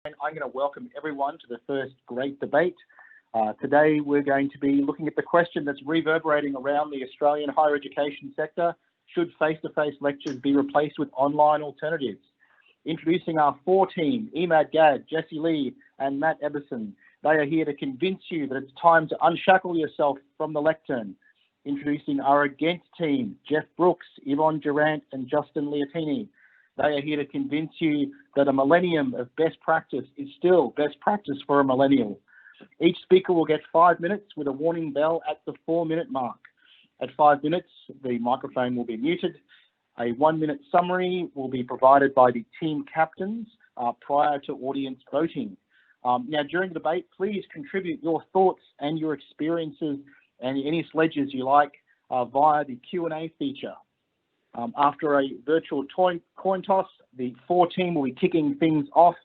And I'm going to welcome everyone to the first great debate. Today, we're going to be looking at the question that's reverberating around the Australian higher education sector. Should face-to-face lectures be replaced with online alternatives? Introducing our 4 team, Emad Gad, Jesse Lee, and Matt Eberson. They are here to convince you that it's time to unshackle yourself from the lectern. Introducing our against team, Geoff Brooks, Yvonne Durant, and Justin Liatini. They are here to convince you that a millennium of best practice is still best practice for a millennial. Each speaker will get 5 minutes with a warning bell at the 4-minute mark. At 5 minutes, the microphone will be muted. A 1-minute summary will be provided by the team captains prior to audience voting. Now, during the debate, please contribute your thoughts and your experiences and any sledges you like via the Q&A feature. After a virtual coin toss, the 4 team will be kicking things off.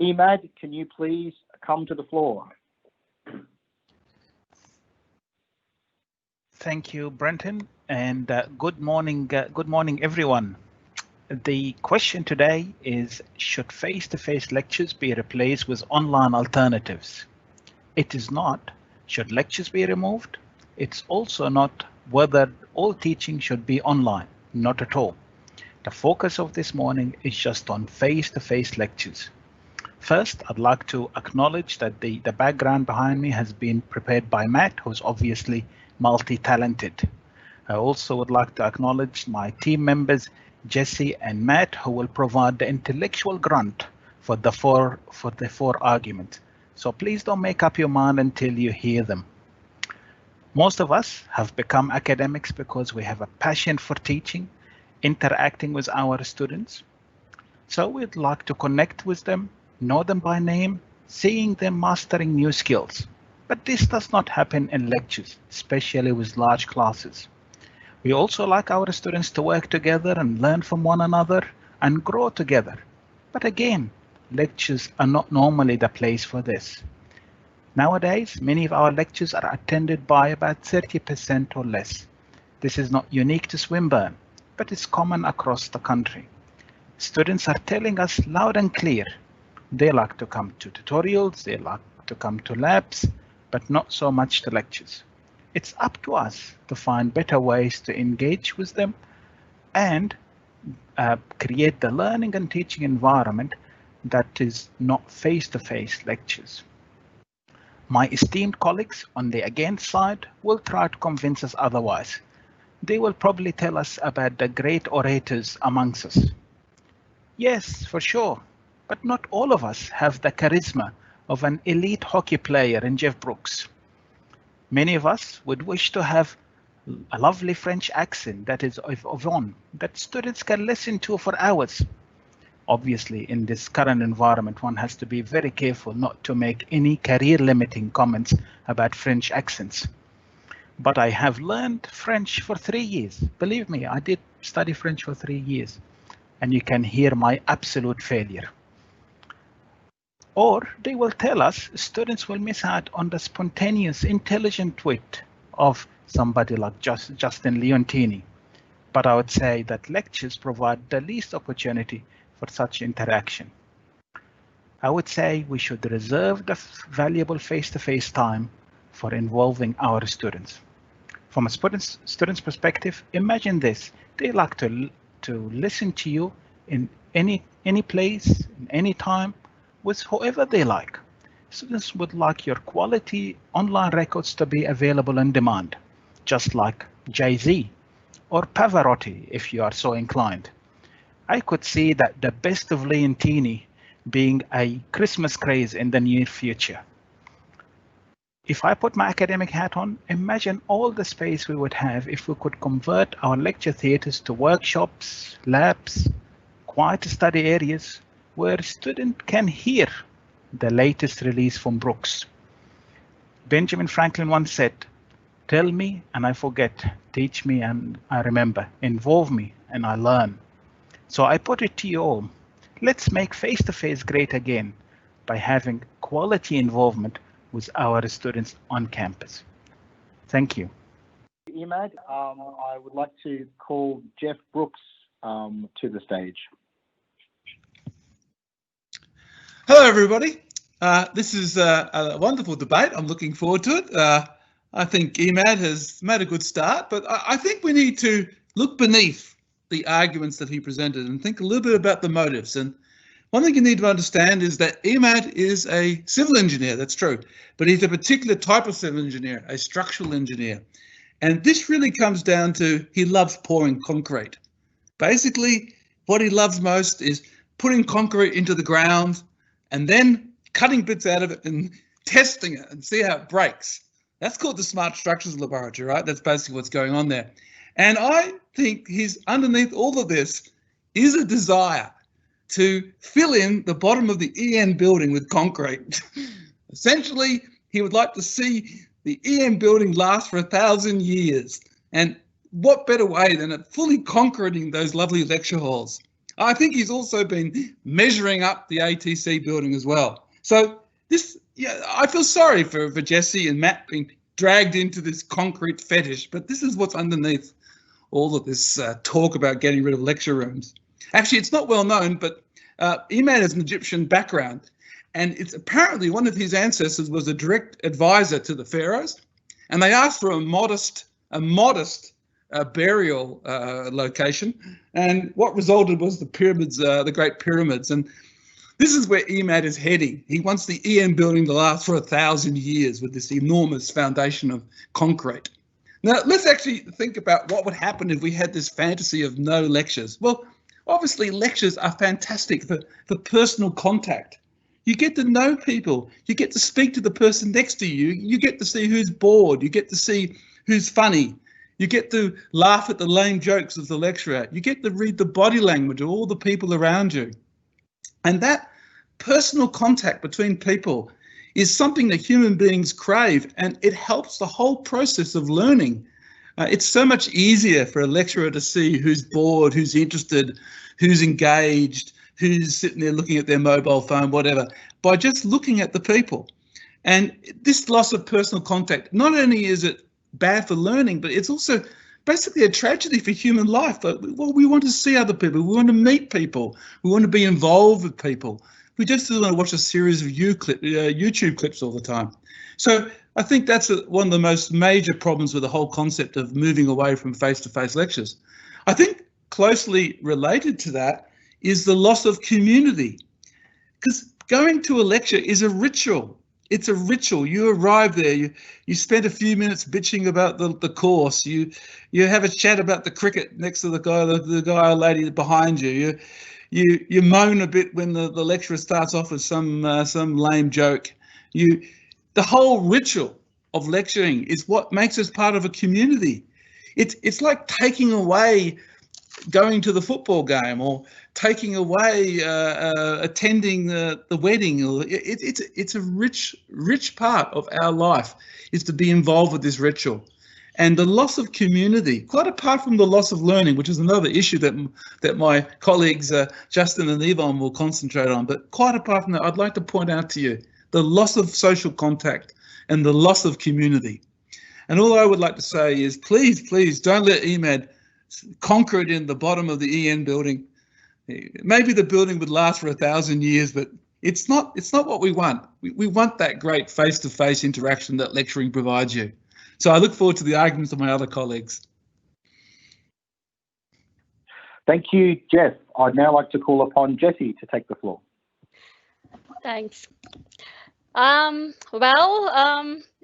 Emad, can you please come to the floor? Thank you, Brenton, and good morning, everyone. The question today is, should face-to-face lectures be replaced with online alternatives? It is not, should lectures be removed? It's also not whether all teaching should be online. Not at all. The focus of this morning is just on face-to-face lectures. First, I'd like to acknowledge that the background behind me has been prepared by Matt, who's obviously multi-talented. I also would like to acknowledge my team members, Jesse and Matt, who will provide the intellectual grunt for the four arguments. So please don't make up your mind until you hear them. Most of us have become academics because we have a passion for teaching, interacting with our students. So we'd like to connect with them, know them by name, seeing them mastering new skills. But this does not happen in lectures, especially with large classes. We also like our students to work together and learn from one another and grow together. But again, lectures are not normally the place for this. Nowadays, many of our lectures are attended by about 30% or less. This is not unique to Swinburne, but it's common across the country. Students are telling us loud and clear, they like to come to tutorials, they like to come to labs, but not so much to lectures. It's up to us to find better ways to engage with them and create the learning and teaching environment that is not face-to-face lectures. My esteemed colleagues on the against side will try to convince us otherwise. They will probably tell us about the great orators amongst us. Yes, for sure, but not all of us have the charisma of an elite hockey player in Geoff Brooks. Many of us would wish to have a lovely French accent that is of Yvonne, that students can listen to for hours. Obviously, in this current environment, one has to be very careful not to make any career-limiting comments about French accents. But I have learned French for 3 years. Believe me, I did study French for 3 years, and you can hear my absolute failure. Or they will tell us students will miss out on the spontaneous, intelligent wit of somebody like Justin Leontini. But I would say that lectures provide the least opportunity for such interaction. I would say we should reserve the valuable face-to-face time for involving our students. From a student's perspective, imagine this. They like to listen to you in any place, in any time, with whoever they like. Students would like your quality online records to be available on demand, just like Jay-Z or Pavarotti, if you are so inclined. I could see that the best of Leontini being a Christmas craze in the near future. If I put my academic hat on, imagine all the space we would have if we could convert our lecture theatres to workshops, labs, quiet study areas where students can hear the latest release from Brooks. Benjamin Franklin once said, "Tell me and I forget, teach me and I remember, involve me and I learn." So I put it to you all, let's make face-to-face great again by having quality involvement with our students on campus. Thank you. Emad, I would like to call Geoff Brooks to the stage. Hello, everybody. This is a wonderful debate. I'm looking forward to it. I think Emad has made a good start, but I think we need to look beneath the arguments that he presented and think a little bit about the motives. And one thing you need to understand is that Emad is a civil engineer, that's true, but he's a particular type of civil engineer, a structural engineer. And this really comes down to he loves pouring concrete. Basically, what he loves most is putting concrete into the ground and then cutting bits out of it and testing it and see how it breaks. That's called the Smart Structures Laboratory, right? That's basically what's going on there. And I think he's underneath all of this is a desire to fill in the bottom of the EN building with concrete. Essentially, he would like to see the EN building last for 1,000 years. And what better way than at fully concreting those lovely lecture halls? I think he's also been measuring up the ATC building as well. So this, yeah, I feel sorry for Jesse and Matt being dragged into this concrete fetish, but this is what's underneath all of this talk about getting rid of lecture rooms. Actually, it's not well known, but Emad has an Egyptian background, and it's apparently one of his ancestors was a direct advisor to the pharaohs, and they asked for a modest burial location, and what resulted was the pyramids, the Great Pyramids. And this is where Emad is heading. He wants the EN building to last for 1,000 years with this enormous foundation of concrete. Now, let's actually think about what would happen if we had this fantasy of no lectures. Well, obviously, lectures are fantastic for personal contact. You get to know people. You get to speak to the person next to you. You get to see who's bored. You get to see who's funny. You get to laugh at the lame jokes of the lecturer. You get to read the body language of all the people around you. And that personal contact between people is something that human beings crave, and it helps the whole process of learning. It's so much easier for a lecturer to see who's bored, who's interested, who's engaged, who's sitting there looking at their mobile phone, whatever, by just looking at the people. And this loss of personal contact, not only is it bad for learning, but it's also basically a tragedy for human life. Well, we want to see other people, we want to meet people, we want to be involved with people. We just don't want to watch a series of YouTube clips all the time. So I think that's one of the most major problems with the whole concept of moving away from face-to-face lectures. I think closely related to that is the loss of community, because going to a lecture is a ritual. It's a ritual. You arrive there, you spend a few minutes bitching about the course, you have a chat about the cricket next to the guy or lady behind you, you moan a bit when the lecturer starts off with some lame joke. The whole ritual of lecturing is what makes us part of a community. It's like taking away going to the football game, or taking away attending the wedding. It's a rich part of our life is to be involved with this ritual. And the loss of community, quite apart from the loss of learning, which is another issue that my colleagues Justin and Yvonne will concentrate on, but quite apart from that, I'd like to point out to you the loss of social contact and the loss of community. And all I would like to say is, please don't let Emad concrete in the bottom of the EN building. Maybe the building would last for 1,000 years, but it's not what we want. We want that great face-to-face interaction that lecturing provides you. So I look forward to the arguments of my other colleagues. Thank you, Geoff. I'd now like to call upon Jessie to take the floor. Thanks.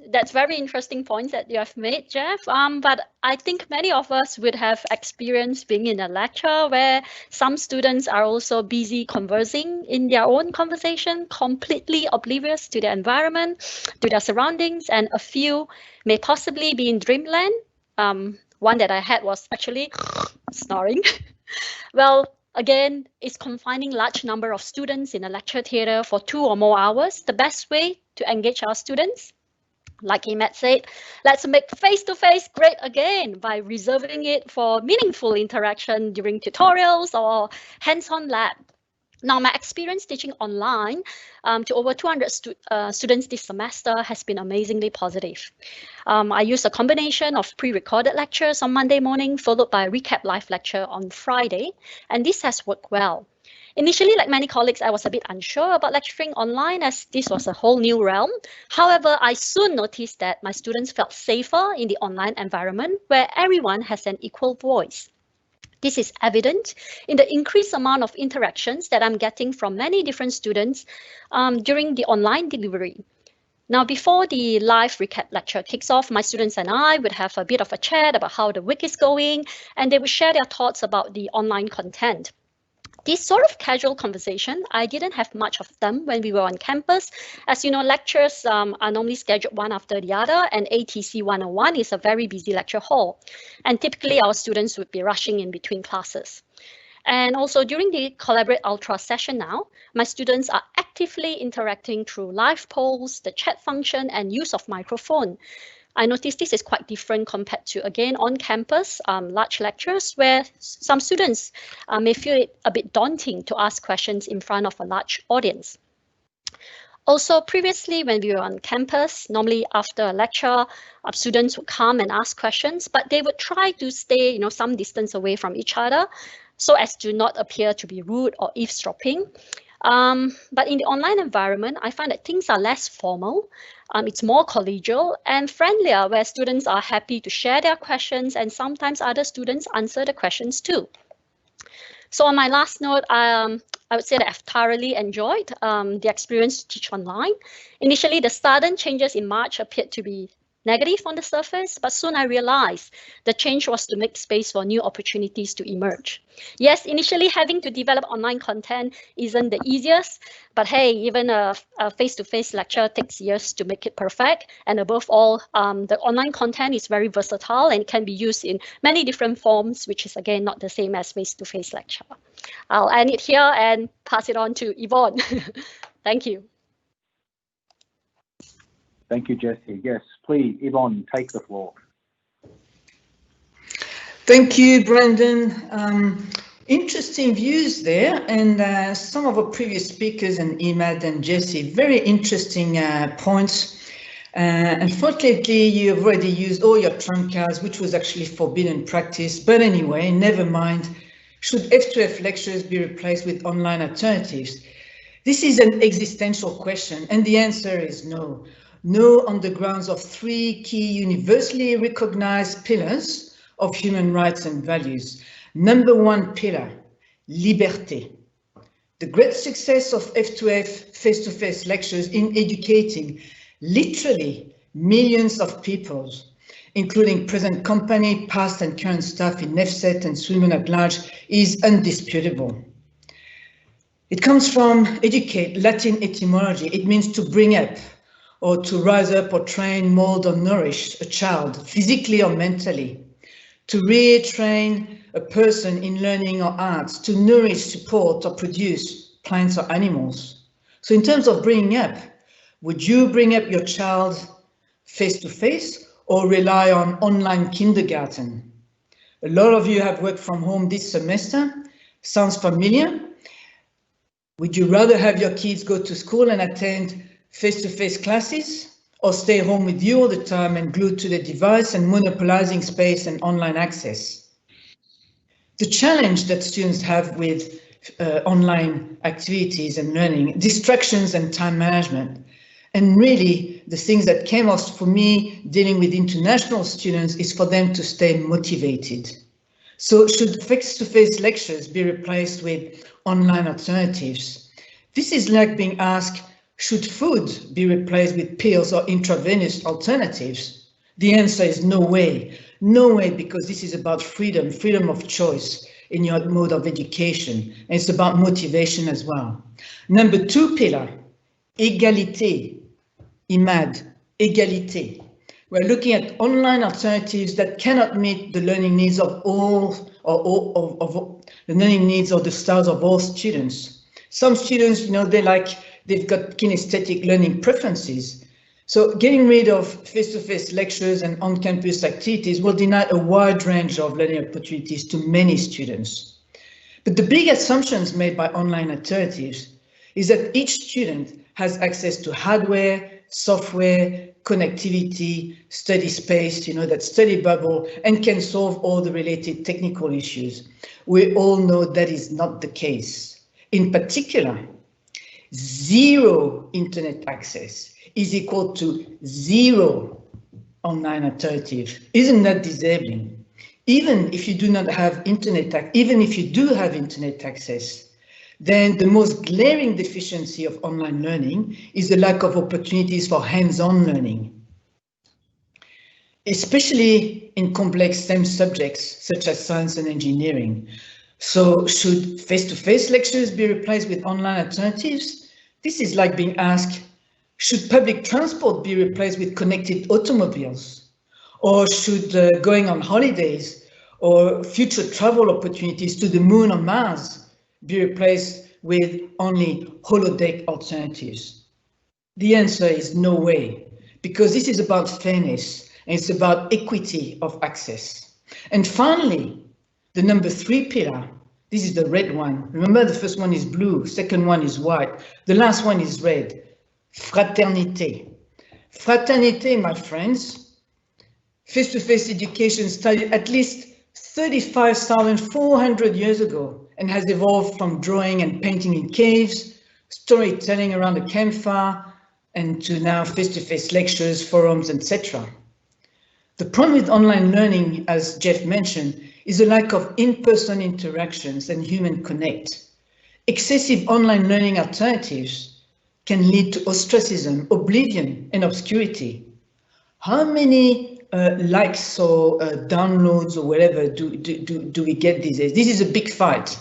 That's very interesting points that you have made, Geoff. But I think many of us would have experienced being in a lecture where some students are also busy conversing in their own conversation, completely oblivious to their environment, to their surroundings, and a few may possibly be in dreamland. One that I had was actually snoring. Well, again, is confining large number of students in a lecture theatre for 2 or more hours the best way to engage our students? Like Emad said, let's make face-to-face great again by reserving it for meaningful interaction during tutorials or hands-on lab. Now, my experience teaching online to over 200 students this semester has been amazingly positive. I used a combination of pre-recorded lectures on Monday morning, followed by a recap live lecture on Friday, and this has worked well. Initially, like many colleagues, I was a bit unsure about lecturing online as this was a whole new realm. However, I soon noticed that my students felt safer in the online environment where everyone has an equal voice. This is evident in the increased amount of interactions that I'm getting from many different students during the online delivery. Now, before the live recap lecture kicks off, my students and I would have a bit of a chat about how the week is going, and they would share their thoughts about the online content. This sort of casual conversation, I didn't have much of them when we were on campus. As you know, lectures are normally scheduled one after the other, and ATC 101 is a very busy lecture hall. And typically, our students would be rushing in between classes. And also during the Collaborate Ultra session now, my students are actively interacting through live polls, the chat function, and use of microphone. I noticed this is quite different compared to, again, on-campus large lectures where some students may feel it a bit daunting to ask questions in front of a large audience. Also, previously, when we were on campus, normally after a lecture, students would come and ask questions, but they would try to stay, some distance away from each other so as to not appear to be rude or eavesdropping. But in the online environment, I find that things are less formal. It's more collegial and friendlier, where students are happy to share their questions and sometimes other students answer the questions too. So on my last note, I would say that I've thoroughly enjoyed the experience to teach online. Initially, the sudden changes in March appeared to be negative on the surface, but soon I realized the change was to make space for new opportunities to emerge. Yes, initially having to develop online content isn't the easiest, but hey, even a face-to-face lecture takes years to make it perfect. And above all, the online content is very versatile and can be used in many different forms, which is again not the same as face-to-face lecture. I'll end it here and pass it on to Yvonne. Thank you. Thank you, Jessie. Yes, please, Yvonne, take the floor. Thank you, Brenton. Interesting views there, and some of our previous speakers and Emad and Jessie, very interesting points. Unfortunately, you have already used all your trump cards, which was actually forbidden practice. But anyway, never mind. Should F2F lectures be replaced with online alternatives? This is an existential question, and the answer is no. No, on the grounds of three key universally recognized pillars of human rights and values. Number one pillar, liberté. The great success of F2F face-to-face lectures in educating literally millions of people, including present company, past and current staff in NEFSET and Sweden at large, is undisputable. It comes from educate, Latin etymology. It means to bring up, or to rise up or train, mold or nourish a child, physically or mentally, to rear, train a person in learning or arts, to nourish, support or produce plants or animals. So in terms of bringing up, would you bring up your child face-to-face or rely on online kindergarten? A lot of you have worked from home this semester. Sounds familiar? Would you rather have your kids go to school and attend face-to-face classes, or stay home with you all the time and glued to the device and monopolizing space and online access? The challenge that students have with online activities and learning, distractions and time management, and really the things that came off for me dealing with international students is for them to stay motivated. So should face-to-face lectures be replaced with online alternatives? This is like being asked, should food be replaced with pills or intravenous alternatives? The answer is no way. No way, because this is about freedom, freedom of choice in your mode of education. And it's about motivation as well. Number two pillar, égalité. Emad, égalité. We're looking at online alternatives that cannot meet the learning needs of all, or the learning needs or the styles of all students. Some students, they've got kinesthetic learning preferences. So getting rid of face-to-face lectures and on-campus activities will deny a wide range of learning opportunities to many students. But the big assumptions made by online alternatives is that each student has access to hardware, software, connectivity, study space, that study bubble, and can solve all the related technical issues. We all know that is not the case. In particular, 0 internet access is equal to 0 online alternative. Isn't that disabling? Even if you do not have even if you do have internet access, then the most glaring deficiency of online learning is the lack of opportunities for hands-on learning, especially in complex STEM subjects such as science and engineering. So should face-to-face lectures be replaced with online alternatives? This is like being asked, should public transport be replaced with connected automobiles? Or should going on holidays or future travel opportunities to the moon or Mars be replaced with only holodeck alternatives? The answer is no way, because this is about fairness and it's about equity of access. And finally, the number 3 pillar, this is the red one. Remember, the first one is blue, second one is white, the last one is red. Fraternité. Fraternité, my friends, face-to-face education started at least 35,400 years ago and has evolved from drawing and painting in caves, storytelling around a campfire, and to now face-to-face lectures, forums, etc. The problem with online learning, as Geoff mentioned, is a lack of in-person interactions and human connect. Excessive online learning alternatives can lead to ostracism, oblivion, and obscurity. How many likes or downloads or whatever do we get these days? This is a big fight,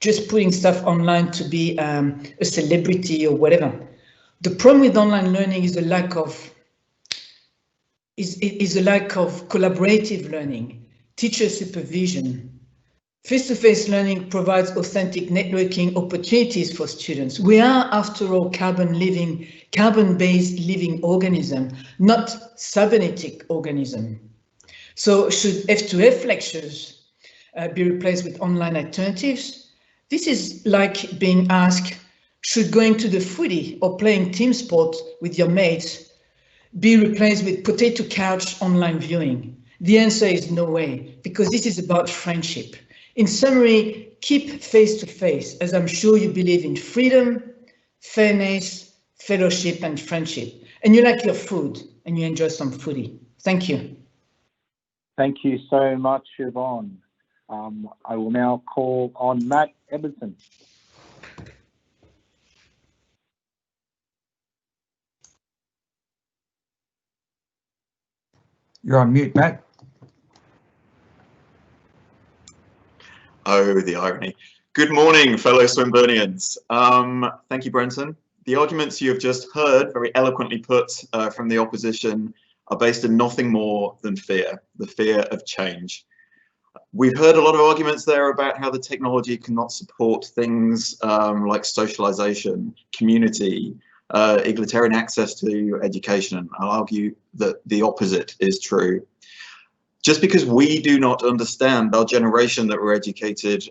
just putting stuff online to be a celebrity or whatever. The problem with online learning is a lack of collaborative learning, teacher supervision. Face-to-face learning provides authentic networking opportunities for students. We are, after all, carbon-based living organism, not cybernetic organism. So should F2F lectures be replaced with online alternatives? This is like being asked, should going to the footy or playing team sport with your mates be replaced with potato couch online viewing? The answer is no way, because this is about friendship. In summary, keep face-to-face, as I'm sure you believe in freedom, fairness, fellowship, and friendship. And you like your food, and you enjoy some footy. Thank you. Thank you so much, Siobhan. I will now call on Matt Emerson. You're on mute, Matt. Oh, the irony. Good morning, fellow Swinburnians. Thank you, Brenton. The arguments you have just heard, very eloquently put from the opposition, are based in nothing more than fear, the fear of change. We've heard a lot of arguments there about how the technology cannot support things like socialization, community, egalitarian access to education. I'll argue that the opposite is true. Just because we do not understand, our generation that were educated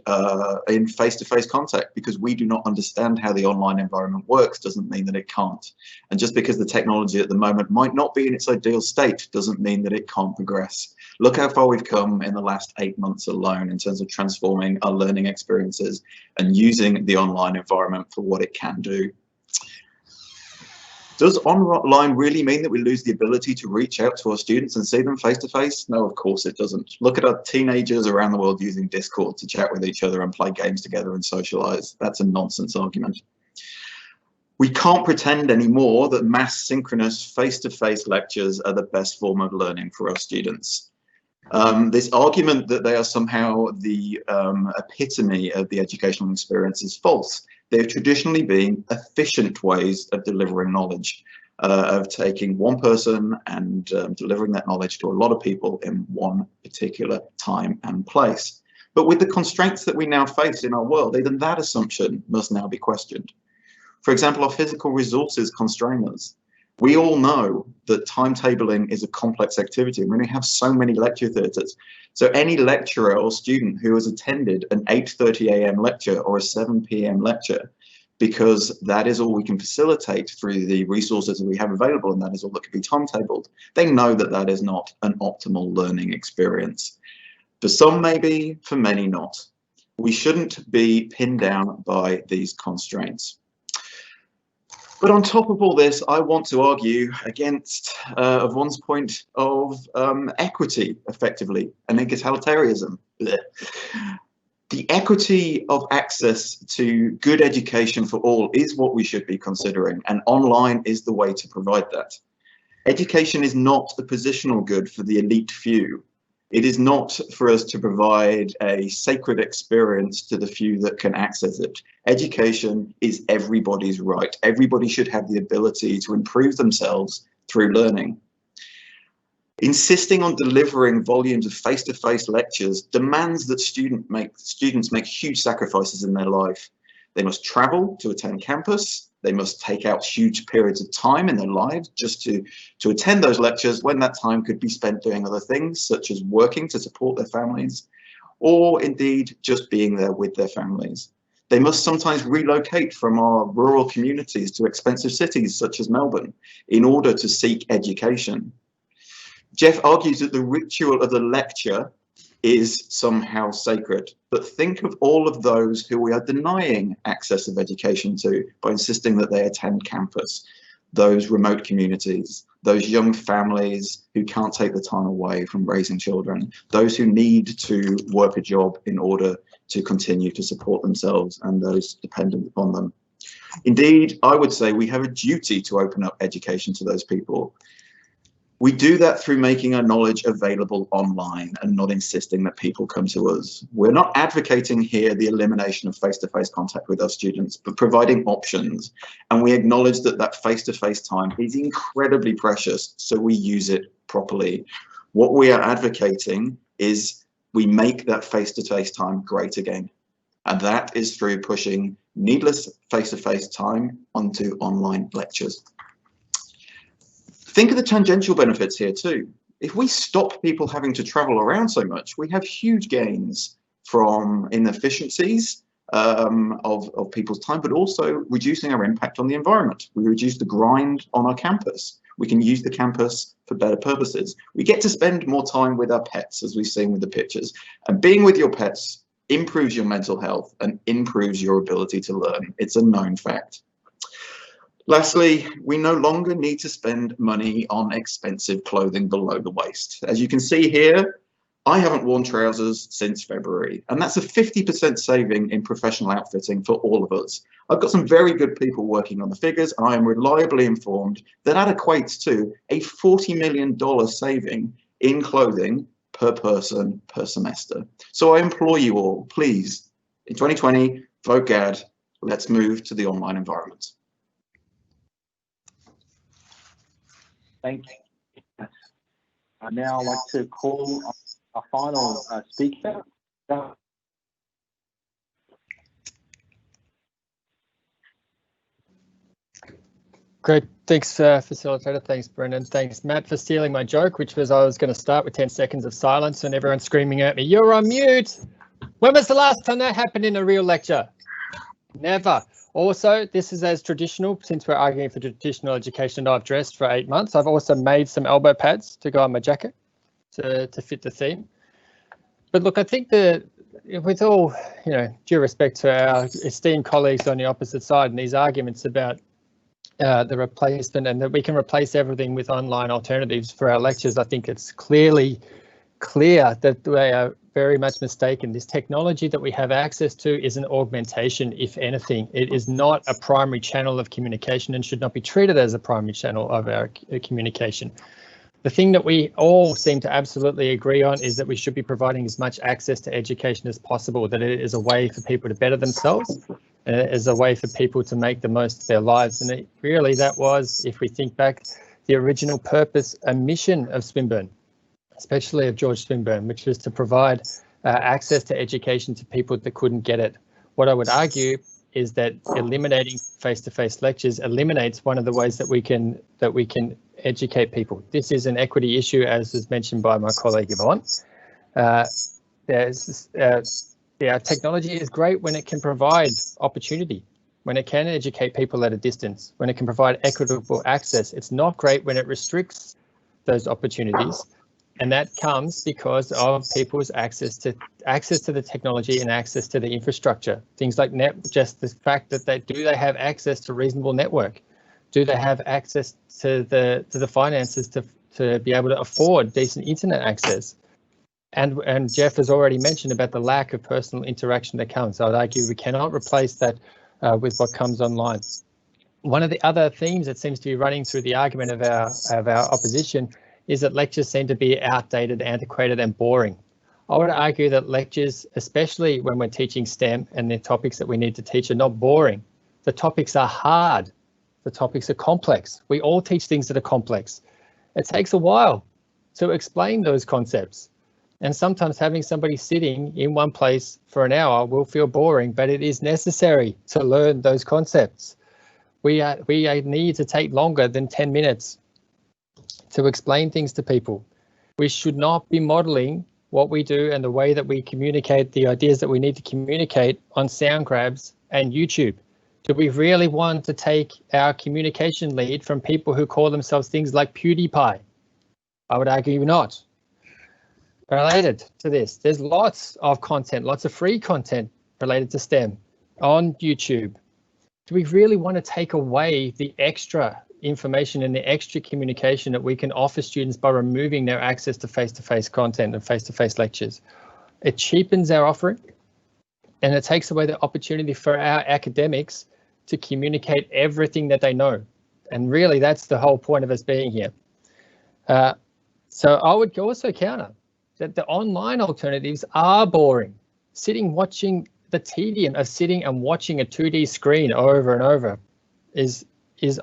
in face-to-face contact, because we do not understand how the online environment works, doesn't mean that it can't. And just because the technology at the moment might not be in its ideal state, doesn't mean that it can't progress. Look how far we've come in the last 8 months alone in terms of transforming our learning experiences and using the online environment for what it can do. Does online really mean that we lose the ability to reach out to our students and see them face to face? No, of course it doesn't. Look at our teenagers around the world using Discord to chat with each other and play games together and socialize. That's a nonsense argument. We can't pretend anymore that mass synchronous face-to-face lectures are the best form of learning for our students. This argument that they are somehow the epitome of the educational experience is false. They've traditionally been efficient ways of delivering knowledge, of taking one person and delivering that knowledge to a lot of people in one particular time and place. But with the constraints that we now face in our world, even that assumption must now be questioned. For example, our physical resources constrain us. We all know that timetabling is a complex activity when we have so many lecture theatres. So any lecturer or student who has attended an 8:30 a.m. lecture or a 7 p.m. lecture, because that is all we can facilitate through the resources that we have available, and that is all that can be timetabled, they know that that is not an optimal learning experience. For some maybe, for many not. We shouldn't be pinned down by these constraints. But on top of all this, I want to argue against of one's point of equity, effectively, and egalitarianism. Blech. The equity of access to good education for all is what we should be considering, and online is the way to provide that. Education is not a positional good for the elite few. It is not for us to provide a sacred experience to the few that can access it. Education is everybody's right. Everybody should have the ability to improve themselves through learning. Insisting on delivering volumes of face-to-face lectures demands that students make huge sacrifices in their life. They must travel to attend campus. They must take out huge periods of time in their lives just to attend those lectures, when that time could be spent doing other things, such as working to support their families, or indeed just being there with their families. They must sometimes relocate from our rural communities to expensive cities such as Melbourne in order to seek education. Geoff argues that the ritual of the lecture is somehow sacred, but think of all of those who we are denying access of education to by insisting that they attend campus, those remote communities, those young families who can't take the time away from raising children, those who need to work a job in order to continue to support themselves and those dependent upon them. Indeed, I would say we have a duty to open up education to those people. We do that through making our knowledge available online and not insisting that people come to us. We're not advocating here the elimination of face-to-face contact with our students, but providing options. And we acknowledge that that face-to-face time is incredibly precious, so we use it properly. What we are advocating is we make that face-to-face time great again. And that is through pushing needless face-to-face time onto online lectures. Think of the tangential benefits here too. If we stop people having to travel around so much, we have huge gains from inefficiencies of people's time, but also reducing our impact on the environment. We reduce the grind on our campus. We can use the campus for better purposes. We get to spend more time with our pets, as we've seen with the pictures. And being with your pets improves your mental health and improves your ability to learn. It's a known fact. Lastly, we no longer need to spend money on expensive clothing below the waist. As you can see here, I haven't worn trousers since February, and that's a 50% saving in professional outfitting for all of us. I've got some very good people working on the figures, and I am reliably informed that that equates to a $40 million saving in clothing per person per semester. So I implore you all, please, in 2020, vote GAD. Let's move to the online environment. Thank you. I'd now like to call our final speaker. Great. Thanks, Facilitator. Thanks, Brenton. Thanks, Matt, for stealing my joke, which was I was going to start with 10 seconds of silence and everyone screaming at me, "You're on mute." When was the last time that happened in a real lecture? Never. Also, this is as traditional, since we're arguing for traditional education, I've dressed for 8 months. I've also made some elbow pads to go on my jacket to fit the theme. But look, I think that with all, due respect to our esteemed colleagues on the opposite side and these arguments about the replacement and that we can replace everything with online alternatives for our lectures, I think it's clear that they are very much mistaken. This technology that we have access to is an augmentation, if anything. It is not a primary channel of communication and should not be treated as a primary channel of our communication. The thing that we all seem to absolutely agree on is that we should be providing as much access to education as possible, that it is a way for people to better themselves, as a way for people to make the most of their lives. And that was, if we think back, the original purpose and mission of Swinburne, especially of George Swinburne, which was to provide access to education to people that couldn't get it. What I would argue is that eliminating face-to-face lectures eliminates one of the ways that we can educate people. This is an equity issue, as was mentioned by my colleague Yvonne. Technology is great when it can provide opportunity, when it can educate people at a distance, when it can provide equitable access. It's not great when it restricts those opportunities And that comes because of people's access to the technology and access to the infrastructure. Things like just the fact that they have access to reasonable network. Do they have access to the finances to be able to afford decent internet access? And Geoff has already mentioned about the lack of personal interaction that comes. I would argue we cannot replace that with what comes online. One of the other themes that seems to be running through the argument of our opposition is that lectures seem to be outdated, antiquated and boring. I would argue that lectures, especially when we're teaching STEM and the topics that we need to teach, are not boring. The topics are hard. The topics are complex. We all teach things that are complex. It takes a while to explain those concepts. And sometimes having somebody sitting in one place for an hour will feel boring, but it is necessary to learn those concepts. We need to take longer than 10 minutes to explain things to people. We should not be modeling what we do and the way that we communicate the ideas that we need to communicate on sound grabs and YouTube. Do we really want to take our communication lead from people who call themselves things like PewDiePie? I would argue not. Related to this, there's lots of content, lots of free content related to STEM on YouTube. Do we really want to take away the extra information and the extra communication that we can offer students by removing their access to face-to-face content and face-to-face lectures? It cheapens our offering and it takes away the opportunity for our academics to communicate everything that they know. And really, that's the whole point of us being here. So I would also counter that the online alternatives are boring. Watching the tedium of sitting and watching a 2D screen over and over is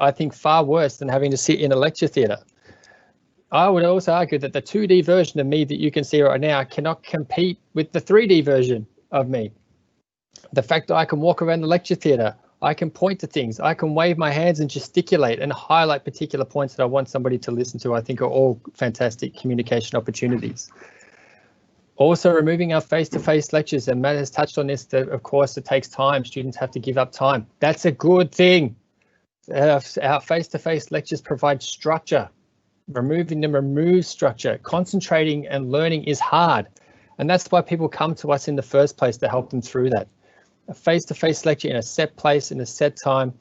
I think far worse than having to sit in a lecture theatre. I would also argue that the 2D version of me that you can see right now cannot compete with the 3D version of me. The fact that I can walk around the lecture theatre, I can point to things, I can wave my hands and gesticulate and highlight particular points that I want somebody to listen to, I think are all fantastic communication opportunities. Also removing our face-to-face lectures, and Matt has touched on this, that of course it takes time, students have to give up time. That's a good thing. Our face-to-face lectures provide structure. Removing them removes structure. Concentrating and learning is hard. And that's why people come to us in the first place, to help them through that. A face-to-face lecture in a set place, in a set time,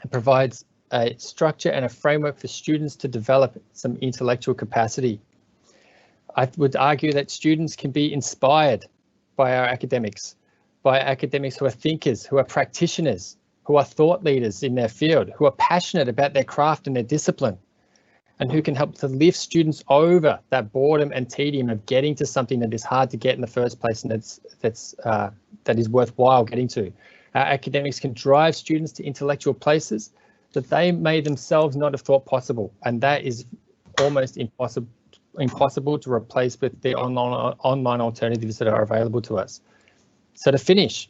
and provides a structure and a framework for students to develop some intellectual capacity. I would argue that students can be inspired by our academics, by academics who are thinkers, who are practitioners, who are thought leaders in their field, who are passionate about their craft and their discipline, and who can help to lift students over that boredom and tedium of getting to something that is hard to get in the first place and that is worthwhile getting to. Our academics can drive students to intellectual places that they may themselves not have thought possible, and that is almost impossible to replace with the online alternatives that are available to us. So to finish,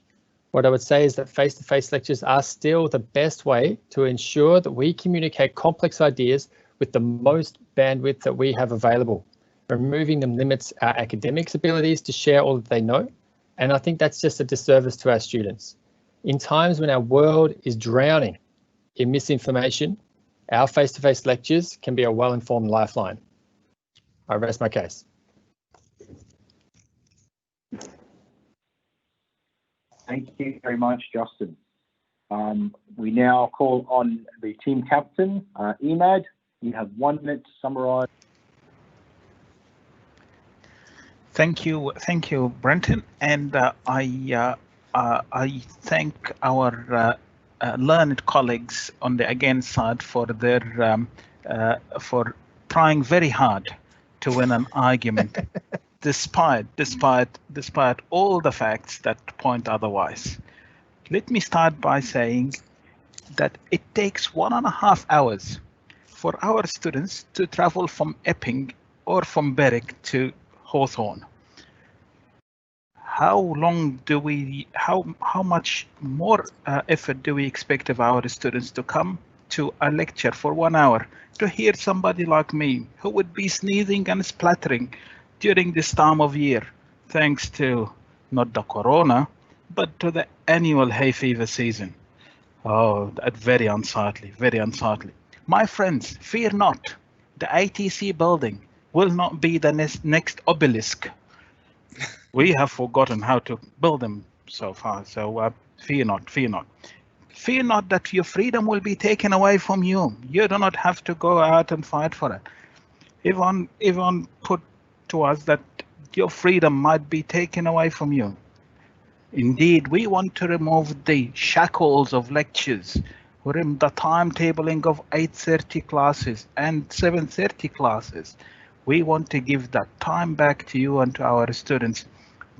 what I would say is that face-to-face lectures are still the best way to ensure that we communicate complex ideas with the most bandwidth that we have available. Removing them limits our academics' abilities to share all that they know, and I think that's just a disservice to our students. In times when our world is drowning in misinformation, our face-to-face lectures can be a well-informed lifeline. I rest my case. Thank you very much, Justin. We now call on the team captain, Emad. You have 1 minute to summarise. Thank you, Brenton, and I thank our learned colleagues on the Again side for their for trying very hard to win an argument, despite all the facts that point otherwise. Let me start by saying that it takes 1.5 hours for our students to travel from Epping or from Berwick to Hawthorne. How much more effort do we expect of our students to come to a lecture for 1 hour to hear somebody like me who would be sneezing and splattering during this time of year, thanks to not the corona, but to the annual hay fever season? Oh, that's very unsightly, very unsightly. My friends, fear not. The ATC building will not be the next obelisk. We have forgotten how to build them so far. So fear not, fear not. Fear not that your freedom will be taken away from you. You do not have to go out and fight for it. Yvonne put to us that your freedom might be taken away from you. Indeed, we want to remove the shackles of lectures, the timetabling of 8:30 classes and 7:30 classes. We want to give that time back to you and to our students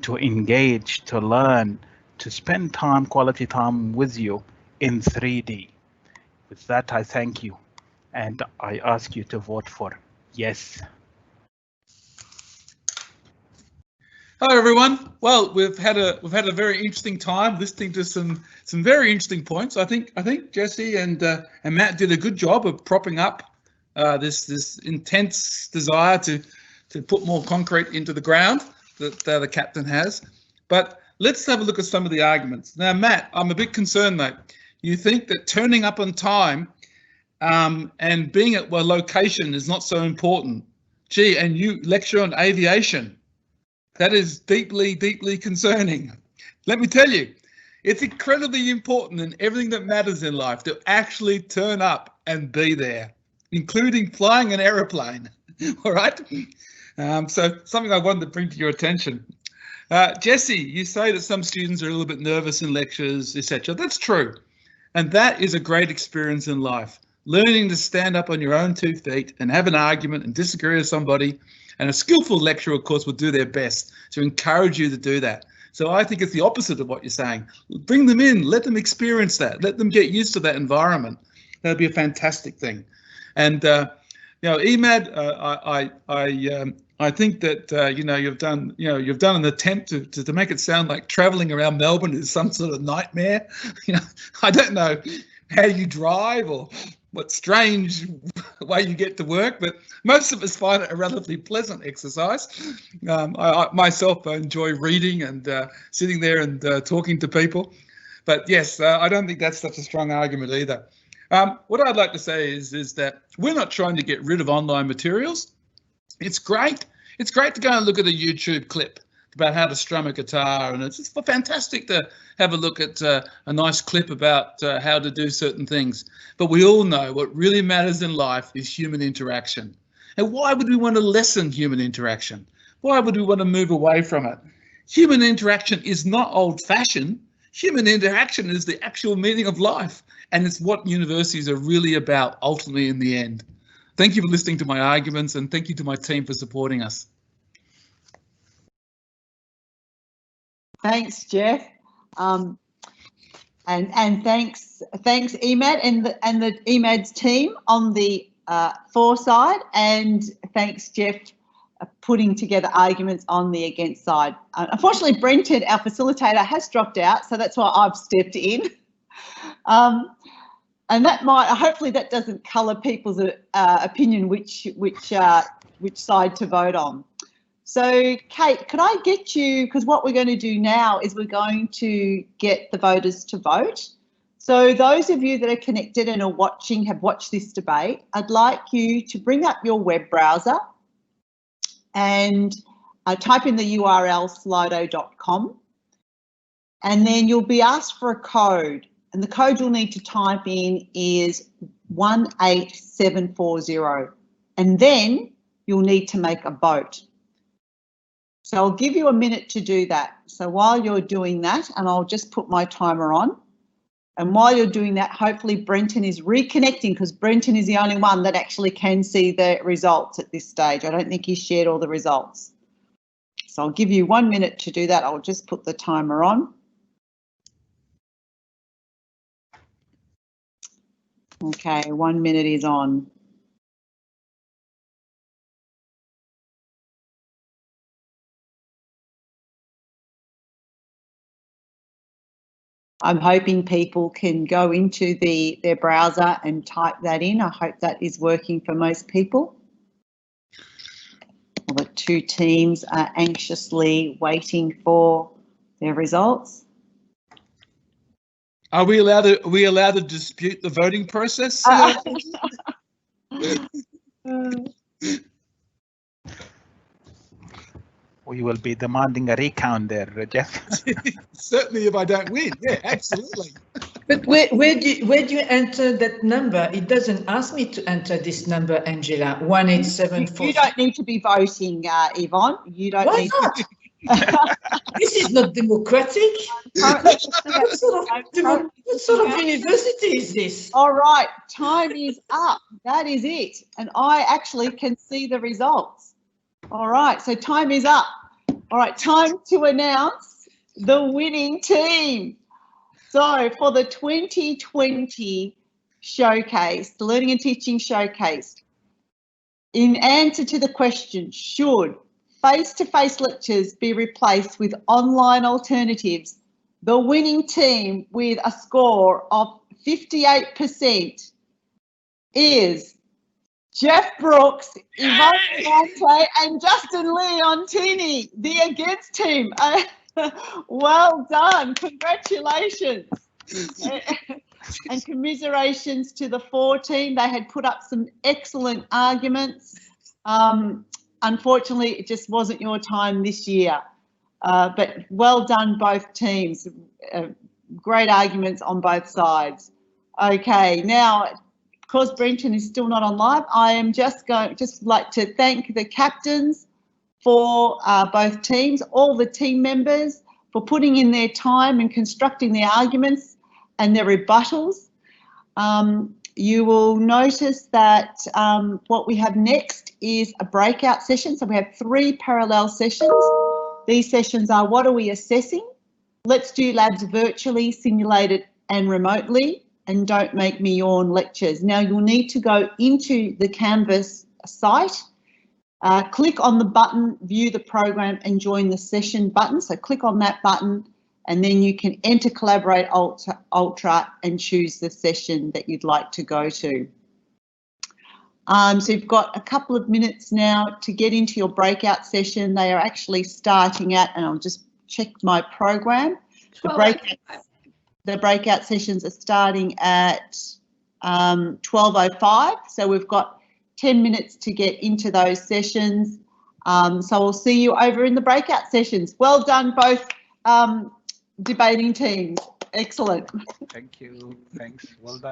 to engage, to learn, to spend time, quality time with you in 3D. With that, I thank you, and I ask you to vote for yes. Hello everyone. Well, we've had a very interesting time listening to some very interesting points. I think Jesse and Matt did a good job of propping up this intense desire to put more concrete into the ground that the captain has. But let's have a look at some of the arguments. Now, Matt, I'm a bit concerned, mate. You think that turning up on time and being at a location is not so important. Gee, and you lecture on aviation. That is deeply, deeply concerning. Let me tell you, it's incredibly important in everything that matters in life to actually turn up and be there, including flying an aeroplane. All right. So something I wanted to bring to your attention. Jesse, you say that some students are a little bit nervous in lectures, etc. That's true. And that is a great experience in life. Learning to stand up on your own 2 feet and have an argument and disagree with somebody. And a skillful lecturer, of course, will do their best to encourage you to do that. So I think it's the opposite of what you're saying. Bring them in, let them experience that, let them get used to that environment. That'd be a fantastic thing. And Emad, I think that you've done an attempt to make it sound like traveling around Melbourne is some sort of nightmare. I don't know how you drive or what strange way you get to work, but most of us find it a relatively pleasant exercise. I myself enjoy reading and sitting there and talking to people. But yes, I don't think that's such a strong argument either. What I'd like to say is that we're not trying to get rid of online materials. It's great. It's great to go and look at a YouTube clip about how to strum a guitar, and it's fantastic to have a look at a nice clip about how to do certain things. But we all know what really matters in life is human interaction. And why would we want to lessen human interaction? Why would we want to move away from it? Human interaction is not old-fashioned. Human interaction is the actual meaning of life, and it's what universities are really about ultimately in the end. Thank you for listening to my arguments, and thank you to my team for supporting us. Thanks, Geoff, and thanks Emad and the Emad's team on the for side, and thanks Geoff putting together arguments on the against side. Unfortunately, Brenton, our facilitator, has dropped out, so that's why I've stepped in. And that might, hopefully, that doesn't colour people's opinion which side to vote on. So, Kate, could I get you, because what we're going to do now is we're going to get the voters to vote. So those of you that are connected and are watching, have watched this debate, I'd like you to bring up your web browser and type in the URL slido.com, and then you'll be asked for a code, and the code you'll need to type in is 18740, and then you'll need to make a vote. So I'll give you a minute to do that. So while you're doing that, and I'll just put my timer on, and while you're doing that, hopefully Brenton is reconnecting, because Brenton is the only one that actually can see the results at this stage. I don't think he's shared all the results. So I'll give you 1 minute to do that. I'll just put the timer on. Okay, 1 minute is on. I'm hoping people can go into their browser and type that in. I hope that is working for most people. Well, the two teams are anxiously waiting for their results. Are we allowed to dispute the voting process? we will be demanding a recount there, Geoff. Certainly if I don't win. Yeah, absolutely. But where do you enter that number? It doesn't ask me to enter this number, Angela. 18746. You don't need to be voting, Yvonne. You don't Why need not? This is not democratic. What sort of university is this? All right, time is up. That is it. And I actually can see the results. All right, so time is up. All right, time to announce the winning team. So for the 2020 showcase, the Learning and Teaching Showcase, in answer to the question, should face-to-face lectures be replaced with online alternatives, the winning team with a score of 58% is Geoff Brooks, Yvonne Monte and Justin Leontini, the against team. Well done, congratulations. And commiserations to the 14. They had put up some excellent arguments. Unfortunately, it just wasn't your time this year. But well done, both teams. Great arguments on both sides. Okay, now, because Brenton is still not on live, I am just like to thank the captains for both teams, all the team members for putting in their time and constructing their arguments and their rebuttals. You will notice that what we have next is a breakout session. So we have 3 parallel sessions. These sessions are, what are we assessing? Let's do labs virtually, simulated and remotely, and don't make me yawn lectures. Now you'll need to go into the Canvas site, click on the button, view the program and join the session button. So click on that button and then you can enter Collaborate Ultra and choose the session that you'd like to go to. So you've got a couple of minutes now to get into your breakout session. They are actually starting at, and I'll just check my program. The breakout sessions are starting at 12:05. So we've got 10 minutes to get into those sessions. So we'll see you over in the breakout sessions. Well done, both debating teams. Excellent. Thank you. Thanks. Well done.